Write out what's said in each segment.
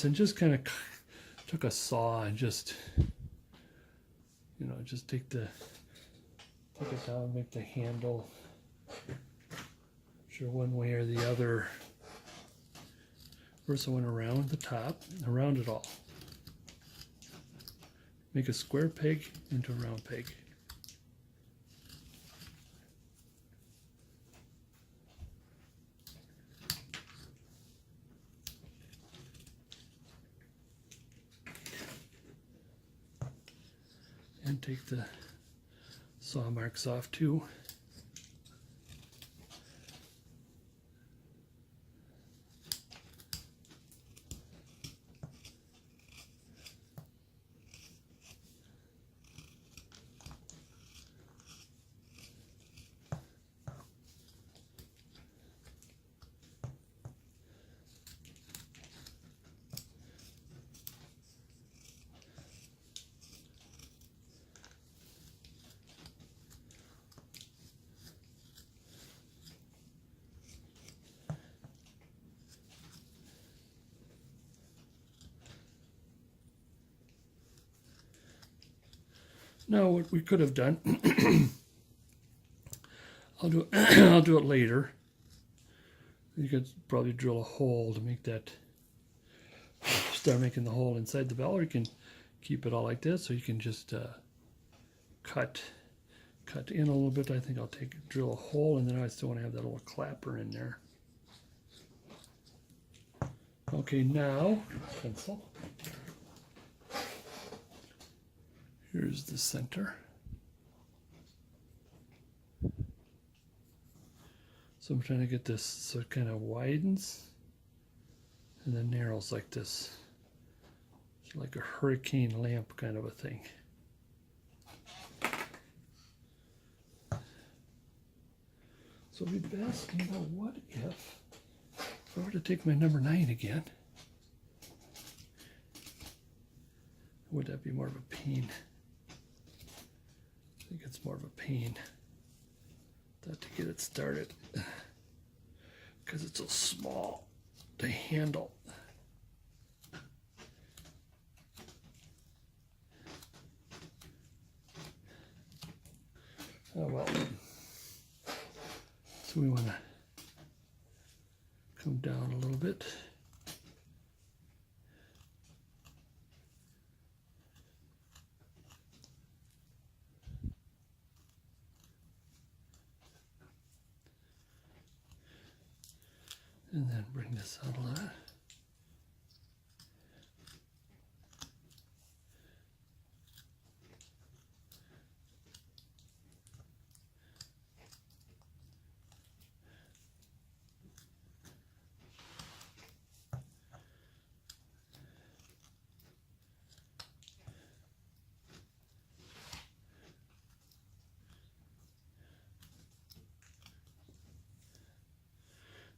And just kind of took a saw and just, you know, just take it down, make the handle sure one way or the other. First I went around the top, around it all. Make a square peg into a round peg. And take the saw marks off too. Now what we could have done, I'll do it later. You could probably drill a hole to make that, start making the hole inside the bell, or you can keep it all like this, so you can just cut in a little bit. I think I'll drill a hole, and then I still want to have that little clapper in there. Okay, now pencil. Here's the center. So I'm trying to get this so it kind of widens and then narrows like this. It's like a hurricane lamp kind of a thing. So it'd be best, you know, what if I were to take my number 9 again? Would that be more of a pain? I think it's more of a pain to get it started because it's so small to handle. Oh well. So we want to come down a little bit. And then bring this out a lot.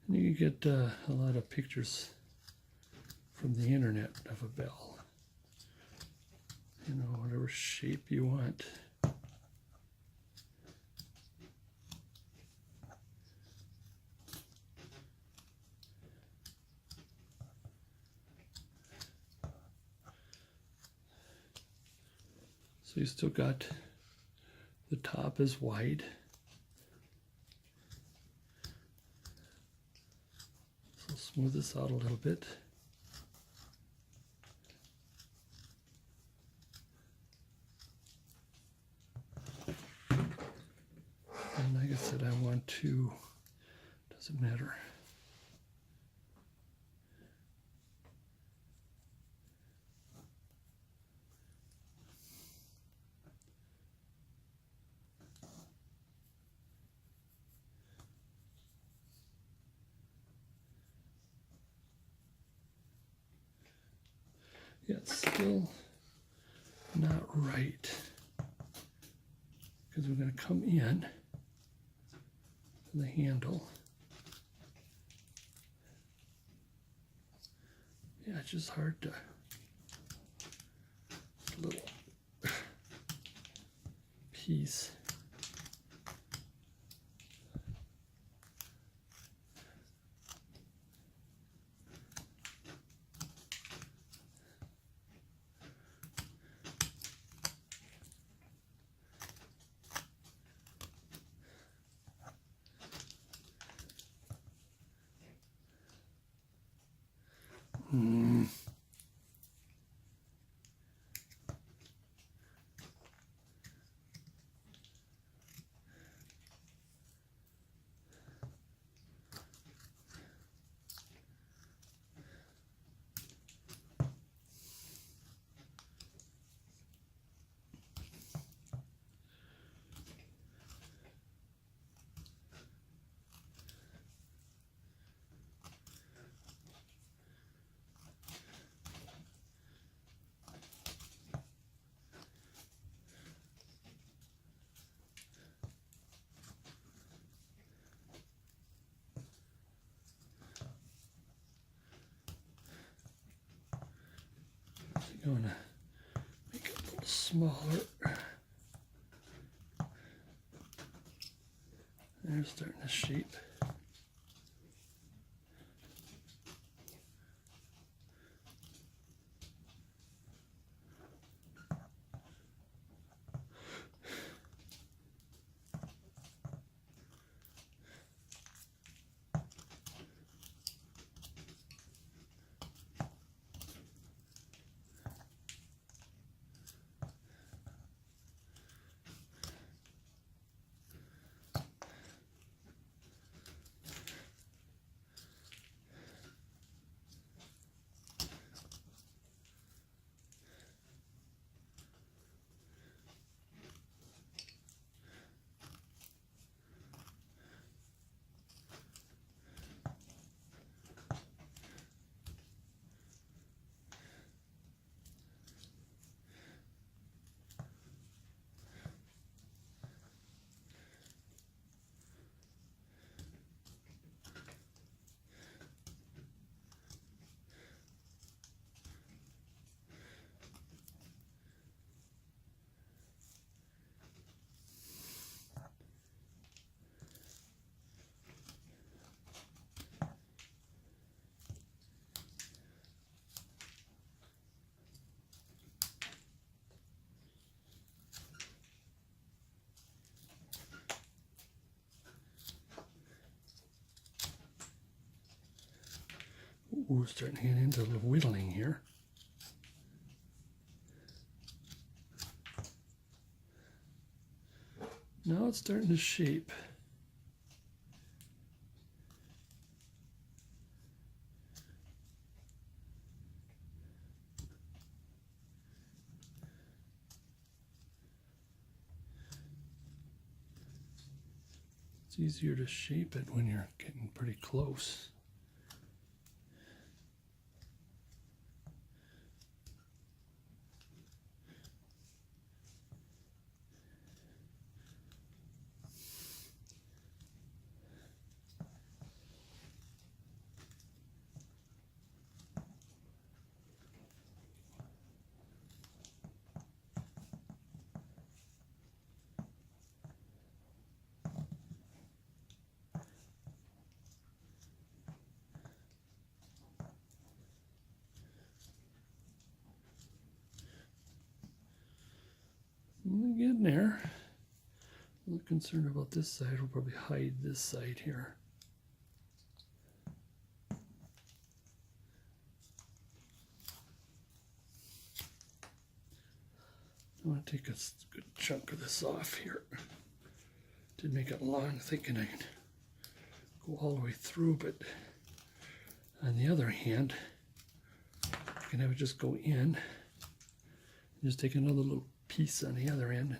And you get a lot of pictures from the internet of a bell. You know, whatever shape you want. So you still got the top is wide. So smooth this out a little bit. And like I said, I want to, doesn't matter. Yeah, it's still not right because we're going to come in to the handle. Yeah, it's just hard to, a little. piece. I'm going to make it a little smaller. They're starting to shape. Ooh, starting to get into the whittling here. Now it's starting to shape. It's easier to shape it when you're getting pretty close. We're getting there. I'm a little concerned about this side. We'll probably hide this side here. I want to take a good chunk of this off here. Did make it long, thinking I could go all the way through, but on the other hand, I can have it just go in. Just take another little piece on the other end.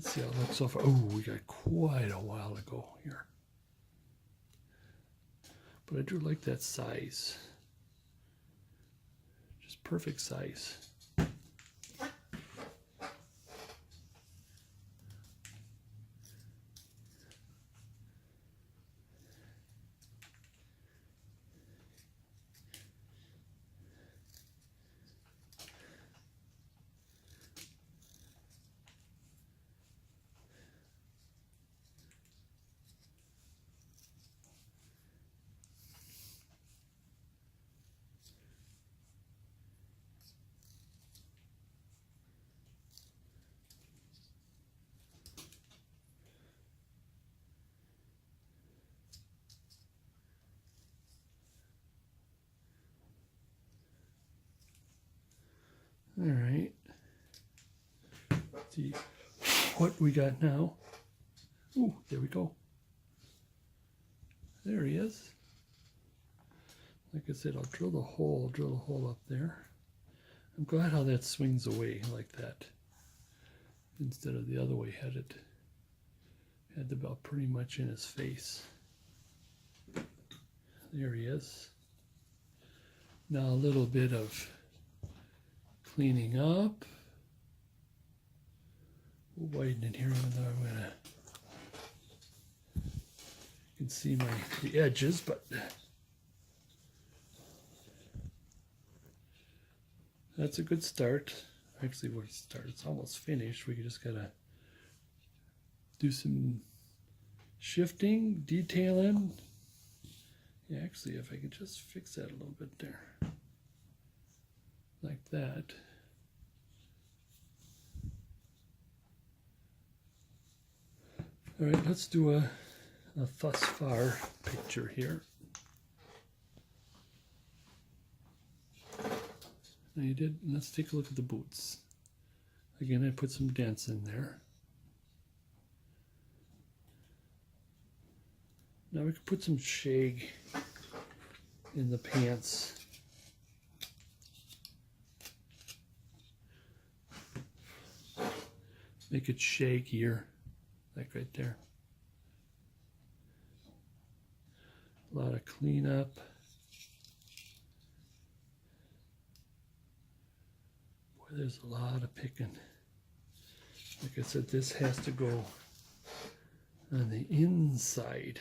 Let's see how it looks so far. Oh, we got quite a while to go here. But I do like that size. Just perfect size. All right. Let's see what we got now. Ooh, there we go. There he is. Like I said, I'll drill the hole up there. I'm glad how that swings away like that, instead of the other way had the belt pretty much in his face. There he is. Now a little bit of cleaning up. We'll widen it here, even though I'm gonna. You can see the edges, but that's a good start. Actually, where it starts, it's almost finished. We just gotta do some shifting, detailing. Yeah, actually, if I could just fix that a little bit there, like that. All right, let's do a thus far picture here. Now you did. Let's take a look at the boots. Again, I put some dents in there. Now we can put some shag in the pants. Make it shagier, like right there. A lot of cleanup. Boy, there's a lot of picking. Like I said, this has to go on the inside.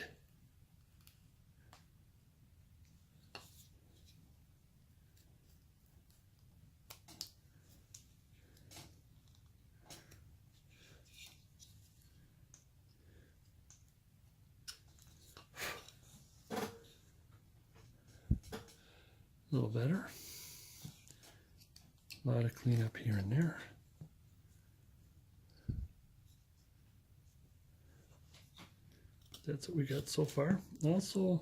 A little better. A lot of cleanup here and there. That's what we got so far. Also,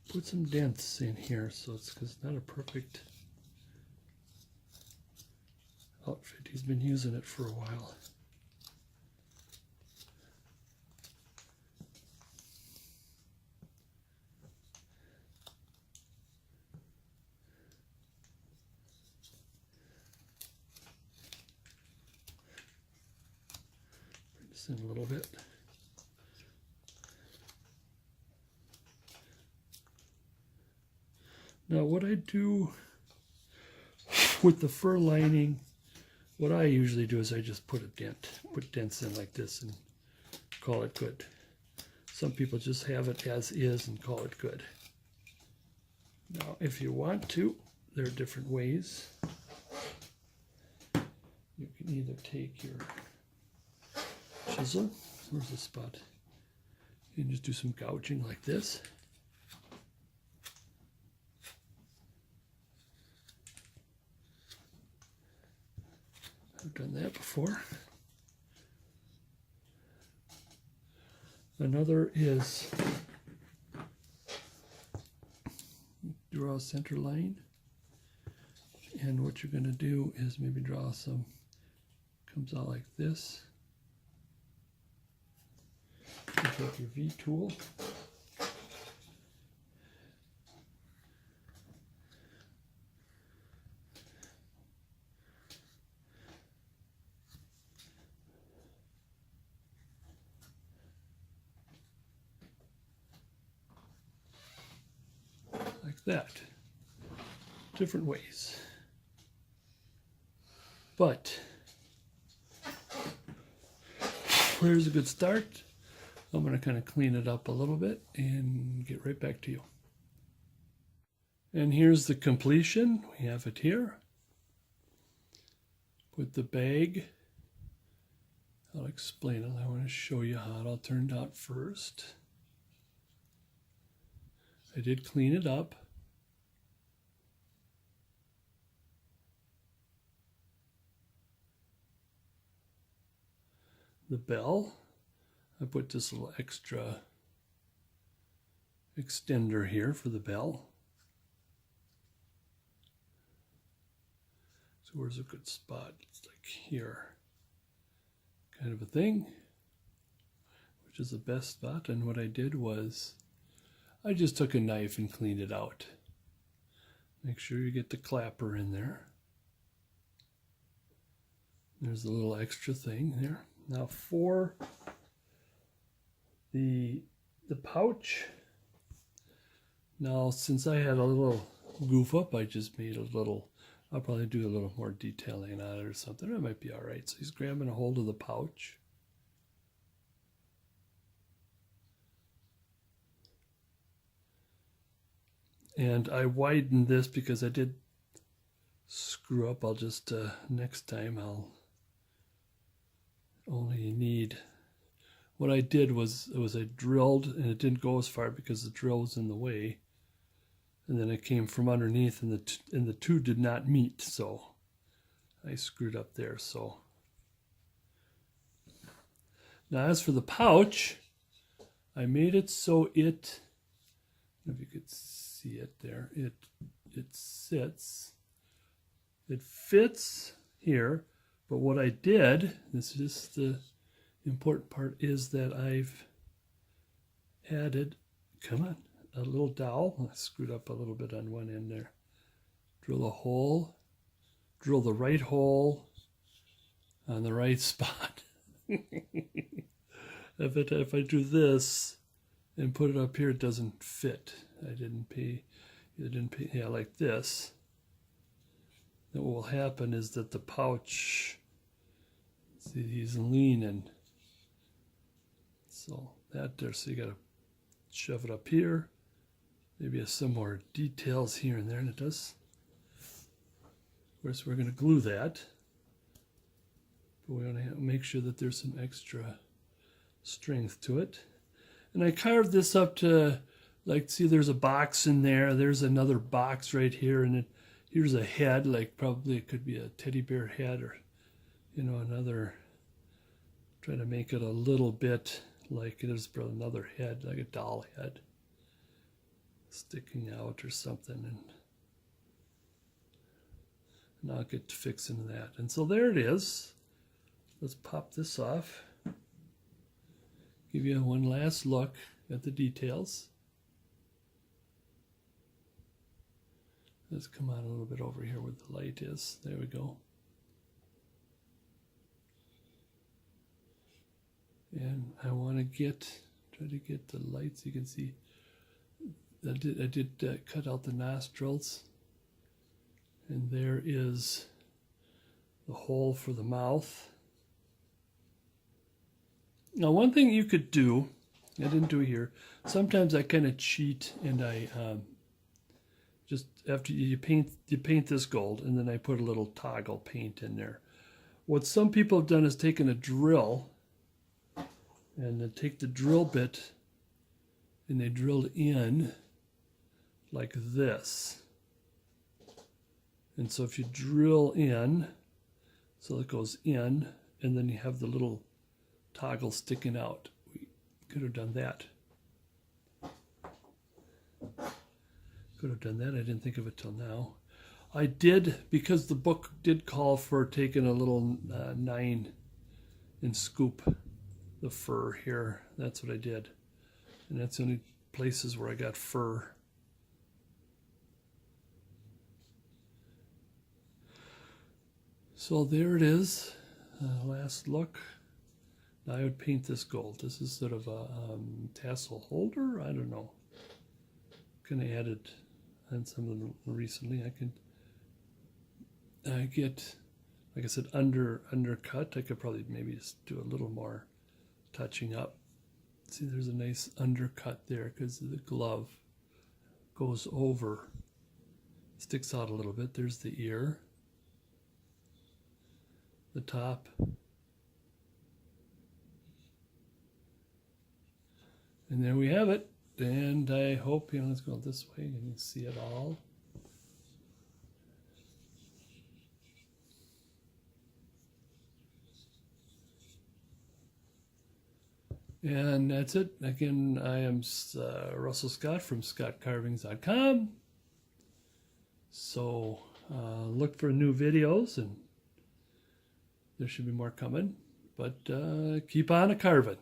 put some dents in here, so it's because it's not a perfect outfit. He's been using it for a while. Bring this in a little bit. Now what I do with the fur lining, what I usually do is I just put dents in like this and call it good. Some people just have it as is and call it good. Now if you want to, there are different ways. You can either take your chisel, where's the spot? You can just do some gouging like this. I've done that before. Another is draw a center line, and what you're going to do is maybe draw some, comes out like this. You take your V tool. like that. Different ways. But here's a good start. I'm going to kind of clean it up a little bit and get right back to you. And here's the completion. We have it here. Put the bag. I'll explain it. I want to show you how it all turned out first. I did clean it up. The bell, I put this little extra extender here for the bell. So where's a good spot? It's like here, kind of a thing, which is the best spot. And what I did was I just took a knife and cleaned it out. Make sure you get the clapper in there. There's a little extra thing there. Now for the pouch, now since I had a little goof up, I just made a little, I'll probably do a little more detailing on it or something. It might be all right. So he's grabbing a hold of the pouch. And I widened this because I did screw up. I'll just, next time I'll only need, what I did was I drilled, and it didn't go as far because the drill was in the way, and then it came from underneath, and the two did not meet, so I screwed up there. So now as for the pouch, I made it so it, I don't know if you could see it there, it sits, it fits here. But what I did, this is the important part, is that I've added, come on, a little dowel. I screwed up a little bit on one end there. Drill a hole, drill the right hole on the right spot. If I do this and put it up here, it doesn't fit. It didn't pay, yeah, like this. Then what will happen is that the pouch, see, he's leaning. So that there, so you gotta shove it up here. Maybe some more details here and there, and it does. Of course, we're gonna glue that. But we wanna make sure that there's some extra strength to it. And I carved this up to, like, see, there's a box in there. There's another box right here, and here's a head, like probably it could be a teddy bear head, or, you know, another, try to make it a little bit like there's another head, like a doll head sticking out or something. And I'll get to fixing that. And so there it is. Let's pop this off. Give you one last look at the details. Let's come on a little bit over here where the light is. There we go. And I want to try to get the light so you can see. I did cut out the nostrils. And there is the hole for the mouth. Now, one thing you could do, I didn't do it here. Sometimes I kind of cheat, and I just after you paint this gold, and then I put a little toggle paint in there. What some people have done is taken a drill, and then take the drill bit, and they drilled in like this. And so if you drill in, so it goes in, and then you have the little toggle sticking out. We could have done that. Could have done that. I didn't think of it till now. I did, because the book did call for taking a little 9 and scoop the fur here. That's what I did. And that's the only places where I got fur. So there it is. Last look. Now I would paint this gold. This is sort of a tassel holder. I don't know. Kind of added and some of them recently. I get, like I said, undercut. I could probably maybe just do a little more touching up. See, there's a nice undercut there because the glove goes over, sticks out a little bit. There's the ear, the top, and there we have it. And I hope, let's go this way and you can see it all. And that's it. Again, I am Russell Scott from scottcarvings.com. So look for new videos, and there should be more coming. But keep on a carving.